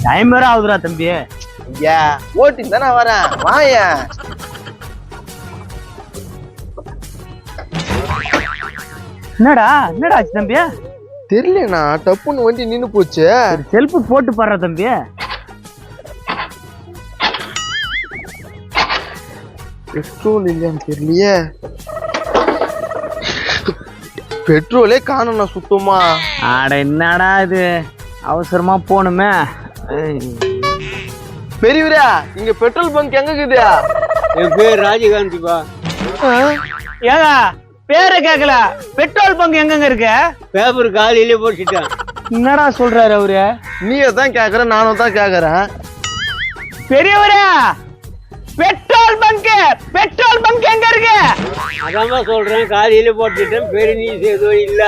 Time வேற ஆகுதுடா தம்பி. ஐயா ஓட்டி தானே வரேன் வாயா. என்னடா ஆச்சு தம்பி? தெரியலண்ணா டப்புன்னு வண்டி நின்னு போச்சு. செல்ஃபு போட்டு பாடுற தம்பி. பெட்ரோல் இல்லையான்னு தெரியலையே. பெட்ரோலே காணோண்ணா சுத்தமா. ஆட என்னடா இது, அவசரமா போகணுமே. பெரியவரா இங்க பெட்ரோல் பங்க் எங்க இருக்குது? என் பேர் ராஜகாந்திப்பா. ஏங்க பேரை கேட்கல, பெட்ரோல் பங்க் எங்கங்க இருக்கு? பேப்பர் காலையிலே போட்டுட்டேன். என்னடா சொல்றாரு அவரு? நீயே தான் கேக்குற நானும் தான் கேக்குறேன். பெரியவரா பெட்ரோல் பங்க் எங்க இருக்கு? அதான் சொல்றேன், காலையில போட்டுட்டேன். பெரிய நீஸ் எதுவும் இல்ல.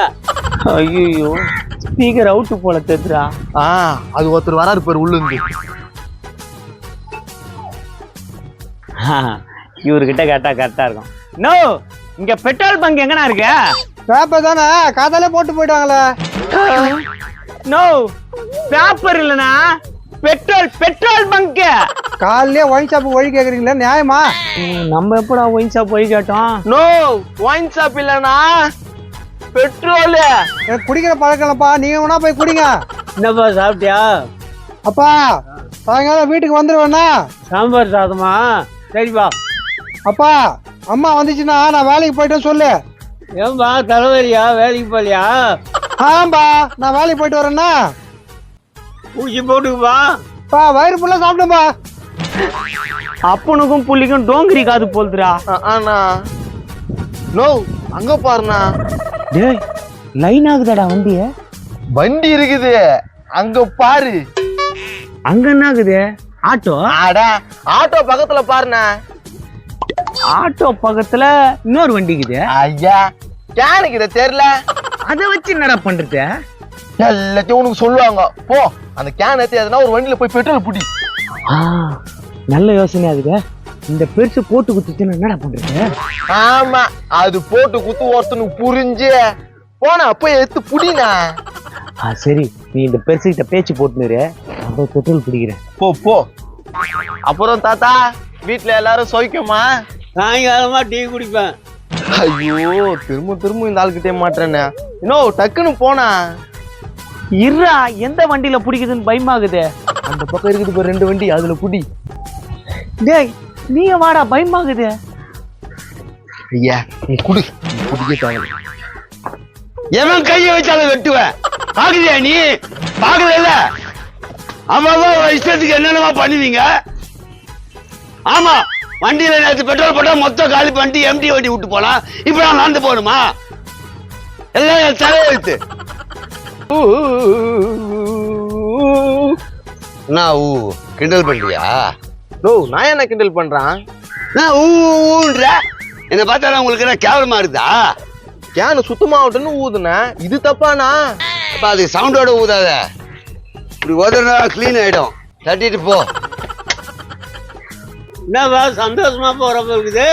ஐயோ ஸ்பீக்கர் அவுட்டு போல தெரியுதா. அது ஒருத்தர் வராரு பேர் உள்ளுந்து. இவர்கிட்ட கேட்டா கரெக்டா இருக்கும். நோ இங்க பெட்ரோல் பங்க் எங்கனா இருக்கு? பேப்பர் தானே காதாலே போட்டு போயிட்டாங்களே. நோ பேப்பர் இல்லனா பெட்ரோல் பங்க். காலையிலே ஒயின் ஷாப் வழி கேக்குறீங்களா? நியாயமா? நம்ம எப்படா ஒயின் ஷாப் வழி கேட்டோம்? நோ ஒயின் ஷாப் இல்லனா பெட்ரோல். குடிக்கிற பழக்கலப்பா, நீங்க வேணா போய் குடிங்க. என்னப்பா சாப்பிட்டியா? அப்பா சாயங்காலம் வீட்டுக்கு வந்துருவேண்ணா. சாம்பார் சாதமா? சரிப்பா. அப்பா அம்மா வந்துச்சுன்னா நான் வேலைக்கு போயிட்டேன்னு சொல்லு. ஏன்பா தலைவலியா? வேலைக்கு போலியா? ஆம்பா நான் வேலைக்கு போயிட்டு வரேன்னா. ஊசி போட்டுக்குப்பா. வயிறு ஃபுல்லா சாப்பிடும்பா. அப்பனுக்கும் புள்ளிக்கும் டோங்கிரி காது போல்துடா. நோ அங்க பாருண்ணா. டேய் லைன் ஆகுதாடா வண்டிய? வண்டி இருக்குது அங்க பாரு. அங்க என்ன ஆகுது? ஆட்டோ? ஆடா ஆட்டோ பக்கத்துல பாருண்ணா. ஆட்டோ பக்கத்துல இன்னொரு வண்டி இருக்குது. ஐயா கேனுக்கு இத தெரியல. அதை வச்சு என்னடா பண்றது? எல்லாத்தையும் உனக்கு சொல்லுவாங்க. போ அந்த கேன் ஏத்தி எதுனா ஒரு வண்டியில போய் பெட்ரோல் புடி. நல்ல யோசனை ஆகுது. இந்த பெருசு போட்டு குத்துச்சுன்னா என்னடா பண்றது? ஆமா அது போட்டு குத்து ஒருத்தனுக்கு புரிஞ்சு போனா போய் எடுத்து புடினா. சரி நீ இந்த பெருசு கிட்ட பேச்சு போட்டுனுரு, நான் பெட்ரோல் பிடிக்கிறேன். போ போ. அப்புறம் தாத்தா வீட்டுல எல்லாரும் சோய்க்குமா? சாயங்காலமா டீ குடிப்பேன். ஐயோ திரும்ப இந்த ஆள்கிட்டே மாட்டேன்னு இன்னும் டக்குன்னு போனா. இருடா எந்த வண்டியில பிடிக்குதுன்னு பயமாகுது. அந்த பக்கம் இருக்குது பாரு 2 வண்டி, அதுல புடி. டேய் நீ வாடா, பயமாகுது. ஐயா நீ குடி, குடிக்க தேவை. எவன் கைய வச்சாலும் வெட்டுவேன். பாக்குறியா நீ? பாக்கல. ஆமா இஷ்டத்துக்கு என்னென்னமா பண்ணுவீங்க. ஆமா வண்டியில நேற்று பெட்ரோல் போட்டா மொத்தம் காலி பண்ணிட்டு எம்டி வண்டி விட்டு போலாம். இப்ப நான் நடந்து போகணுமா? எல்லாம் தலையெழுத்து. நான் கிண்டல் பண்றியா? நோ நான் என்ன கிண்டல் பண்றான்? நான் ஊன்ற என்ன பார்த்தாலும் உங்களுக்கு என்ன கேவலமா இருக்குதா? கேனு சுத்தமாகட்டும்னு ஊதுன, இது தப்பானா? அப்ப அது சவுண்டோட ஊதாத. இப்படி ஓதுனா கிளீன் ஆயிடும். தட்டிட்டு போ. என்னவா சந்தோஷமா போறப்ப இருக்குது?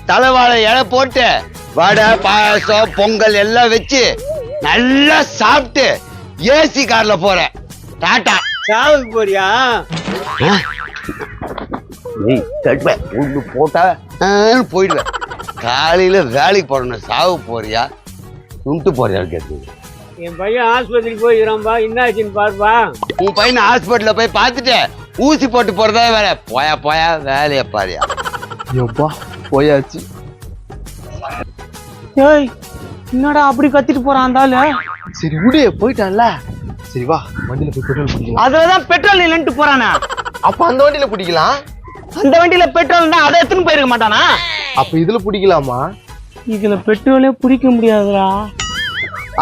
தலைவாழை இலை போட்டு வடை பாயசம் பொங்கல் எல்லாம் வச்சு நல்லா சாப்பிட்டு ஏசி கார்ல போறேன். டாட்டா. சாவுக்கு போறியா? போட்டா போயிடுவேன். காலையில வேலைக்கு போறேன். சாவு போறியா உண்டு போறியா கேட்டு. என் பையன் ஆஸ்பத்திரிக்கு போயிருக்கான்பா. என்னாச்சுன்னு பாருப்பா. உன் பையனை ஹாஸ்பிட்டல்ல போய் பார்த்துட்டு ஊசி போட்டு போறதா வேலை. போயா வேலைய பாரியா. எப்பா போயாச்சு. ஏய் என்னடா அப்படி கத்திட்டு போறான் அந்த ஆளு? சரி விடு போயிட்டான்ல. சரி வா வண்டியில போய் பெட்ரோல் குடிக்கலாம். அதுலதான் பெட்ரோல் இல்லன்ட்டு போறானா? அப்ப அந்த வண்டியில குடிக்கலாம். அந்த வண்டியில பெட்ரோல் தான், அதை எடுத்துன்னு போயிருக்க மாட்டானா? அப்ப இதுல குடிக்கலாமா? இதுல பெட்ரோலே பிடிக்க முடியாதுடா.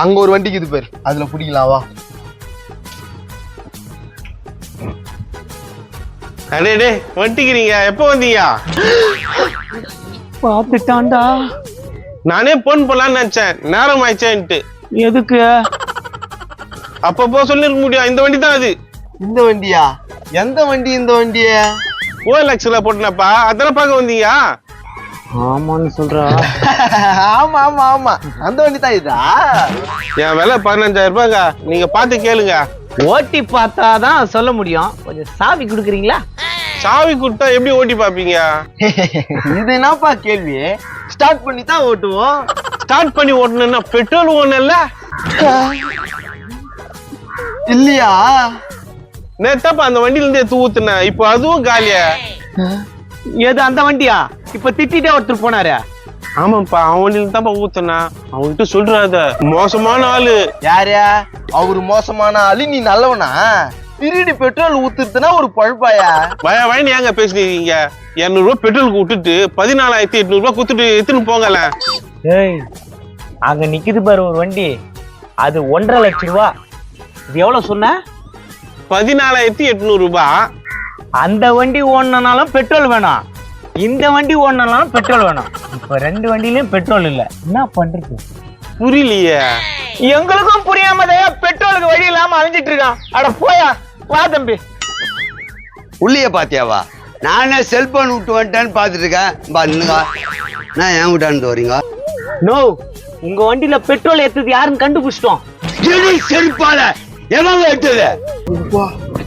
அங்க ஒரு வண்டிக்கு இது பேர், அதுல குடிக்கலாம் வா. அடே வண்டிக்கிறீங்க, எப்போ வந்தீங்க? பாத்துட்டான்டா. நானே போன் போலான்னு நினைச்சேன், நேரம் ஆயிடுச்சேன்ட்டு. எதுக்கு? அப்பப்போ சொல்லிருக்க முடியும். இந்த வண்டி தான் அது. இந்த வண்டியா? எந்த வண்டி இந்த வண்டிய? OLX-ல போட்டுனப்பா, அதெல்லாம் பார்க்க வந்தீங்க? ஆமான்னு சொல்றா. ஆமா ஆமா ஆமா அந்த வண்டி தான் இதா. என் விலை 15,000 ரூபாய்ங்க. நீங்க பார்த்து கேளுங்க. ஓட்டி பார்த்தாதான் சொல்ல முடியும். கொஞ்சம் சாவி கொடுக்குறீங்களா? சாவி கொடுத்தா எப்படி ஓட்டி பாப்பீங்க? இது என்னப்பா கேள்வி? ஸ்டார்ட் பண்ணி தான் ஓட்டுவோம். ஸ்டார்ட் பண்ணி ஓட்டணும்னா பெட்ரோல் ஓடணும்ல? இல்லையா? நேத்தாப்பா அந்த வண்டியில இருந்து எடுத்து ஊத்துனேன், இப்போ அதுவும் காலியா. ஏது அந்த வண்டியா? இப்ப திட்டிட்டே ஒருத்தர் போனாரு. ஆமாப்பா, அவன் வண்டியில தான்ப்பா ஊத்துனா. அவன்கிட்ட சொல்றாத, மோசமான ஆளு. யாரு அவரு? மோசமான ஆளு, நீ நல்லவனா? திருடி பெட்ரோல் ஊத்துறதுனா ஒரு பழப்பாயா? வயன்னு ஏங்க பேசுறீங்க? 200 ரூபாய் பெட்ரோலுக்கு விட்டுட்டு 14,800 ரூபாய் குத்துட்டு எடுத்துன்னு போங்கல. ஏய், அங்க நிக்குது பாரு ஒரு வண்டி, அது 1.5 லட்சம் ரூபா. இது எவ்வளவு சொன்ன? 14,800 ரூபாய். அந்த வண்டி ஓடனாலும் பெட்ரோல் வேணும், இந்த வண்டி ஓடனாலும் பெட்ரோல் வேணும். இப்ப 2 வண்டியிலயும் பெட்ரோல் இல்ல, என்ன பண்றது? புரியலையே. எங்களுக்கும் புரியாமதே பெட்ரோலுக்கு வழி இல்லாம அலைஞ்சிட்டு இருக்கான். அட போயா, வா தம்பி. உள்ளிய பாத்தியாவா? நானே செல்போன் விட்டு வந்துட்டேன்னு பாத்துட்டு இருக்கேன். பாருங்க, நான் ஏன் விட்டான்னு வரீங்க? நோ, உங்க வண்டியில பெட்ரோல் ஏத்தது யாருன்னு கண்டுபிடிச்சிட்டோம். செருப்பால எவங்க எடுத்தது?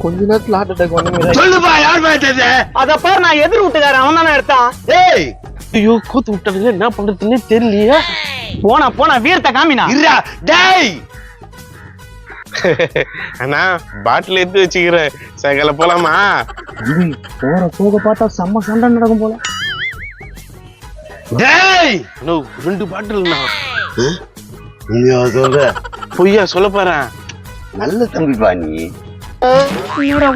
கொஞ்ச நேரத்துல ஹார்ட் அட்டாக் வந்து சொல்லுப்பா, யார் எடுத்தது? அத பாரு, நான் எதிர் வீட்டுக்காரன், அவன் தானே எடுத்தான். ஏய், ஐயோ, கூத்து விட்டதுல என்ன பண்றதுன்னே தெரியலையே. போனா வீரத்தை காமினா. இருடா டேய். அண்ணா, பாட்டில் எடுத்து வச்சுக்கிறேன், சகல போலாமா? போக பார்த்தா செம்ம சண்டை நடக்கும் போல. டேய், 2 பாட்டில்ண்ணா. நீ சொல்ற பொய்யா சொல்ல போறேன்? நல்ல தம்பிப்பா நீ.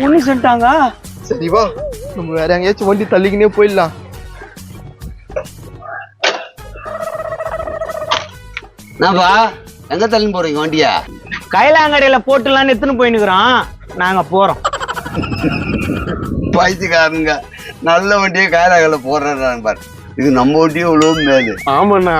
ஒண்ணு செஞ்சாங்க. சரி வா, நம்ம வேற எங்கேயாச்சும் வண்டி தள்ளிக்கினே போயிடலாம். நாப்பா, எங்க தள்ளி போறீங்க வண்டியா? கைலாங்கடையில போட்டுலான்னு எடுத்துன்னு போயினுக்குறோம், நாங்க போறோம். பைத்தியக்காரனுங்க நல்ல வண்டியை காயலாகல போடுறான்னு பாரு. இது நம்ம வண்டியும் இவ்வளவு மேலு. ஆமாண்ணா.